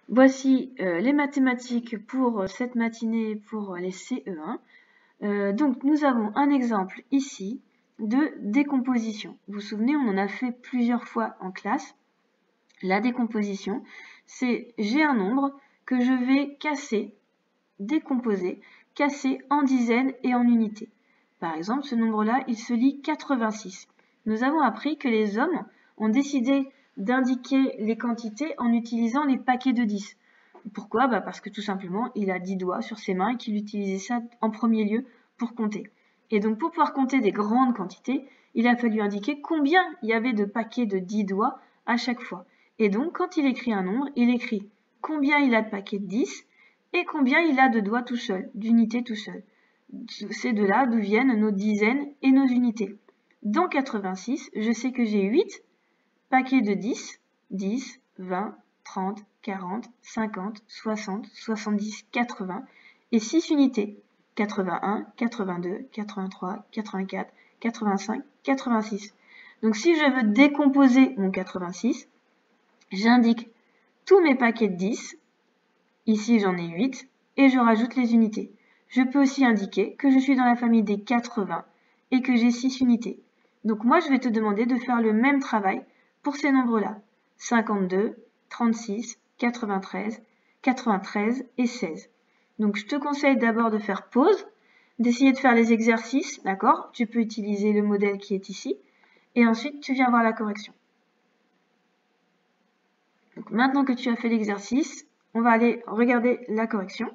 Voici les mathématiques pour cette matinée pour les CE1. Donc nous avons un exemple ici de décomposition. Vous vous souvenez, on en a fait plusieurs fois en classe. La décomposition, c'est j'ai un nombre que je vais casser, décomposer, casser en dizaines et en unités. Par exemple, ce nombre-là, il se lit 86. Nous avons appris que les hommes ont décidé d'indiquer les quantités en utilisant les paquets de 10. Pourquoi? Parce que tout simplement, il a 10 doigts sur ses mains et qu'il utilisait ça en premier lieu pour compter. Et donc pour pouvoir compter des grandes quantités, il a fallu indiquer combien il y avait de paquets de 10 doigts à chaque fois. Et donc quand il écrit un nombre, il écrit combien il a de paquets de 10 et combien il a de doigts tout seul, d'unités tout seul. C'est de là d'où viennent nos dizaines et nos unités. Dans 86, je sais que j'ai 8 paquets de 10, 10, 20, 30, 40, 50, 60, 70, 80 et 6 unités. 81, 82, 83, 84, 85, 86. Donc si je veux décomposer mon 86, j'indique tous mes paquets de 10. Ici j'en ai 8 et je rajoute les unités. Je peux aussi indiquer que je suis dans la famille des 80 et que j'ai 6 unités. Donc moi je vais te demander de faire le même travail pour ces nombres-là. 52, 36, 93, 93 et 16. Donc je te conseille d'abord de faire pause, d'essayer de faire les exercices, d'accord? Tu peux utiliser le modèle qui est ici et ensuite tu viens voir la correction. Donc maintenant que tu as fait l'exercice, on va aller regarder la correction.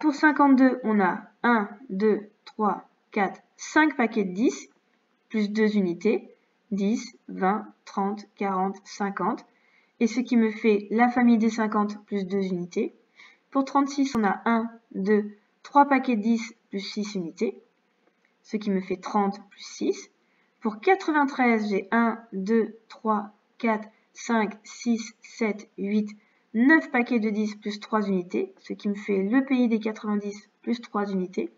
Pour 52, on a 1, 2, 3, 4, 5 paquets de 10, plus 2 unités, 10, 20, 30, 40, 50, et ce qui me fait la famille des 50 plus 2 unités. Pour 36, on a 1, 2, 3 paquets de 10 plus 6 unités, ce qui me fait 30 plus 6. Pour 93, j'ai 1, 2, 3, 4, 5, 6, 7, 8, 9 paquets de 10 plus 3 unités, ce qui me fait le pays des 90 plus 3 unités.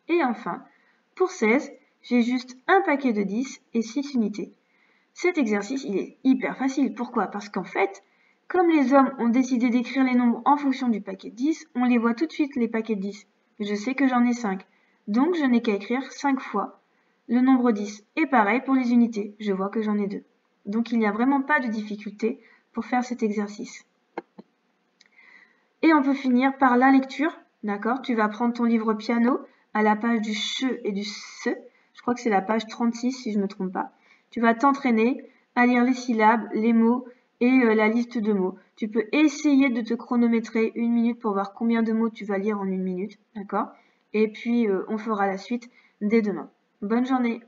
Et enfin, pour 16, j'ai juste un paquet de 10 et 6 unités. Cet exercice, il est hyper facile. Pourquoi? Parce qu'en fait, comme les hommes ont décidé d'écrire les nombres en fonction du paquet de 10, on les voit tout de suite, les paquets de 10. Je sais que j'en ai 5. Donc, je n'ai qu'à écrire 5 fois le nombre 10. Et pareil pour les unités. Je vois que j'en ai 2. Donc, il n'y a vraiment pas de difficulté pour faire cet exercice. Et on peut finir par la lecture. D'accord? Tu vas prendre ton livre piano à la page du che et du se. Je crois que c'est la page 36 si je ne me trompe pas. Tu vas t'entraîner à lire les syllabes, les mots et la liste de mots. Tu peux essayer de te chronométrer 1 minute pour voir combien de mots tu vas lire en 1 minute. D'accord? Et puis, on fera la suite dès demain. Bonne journée!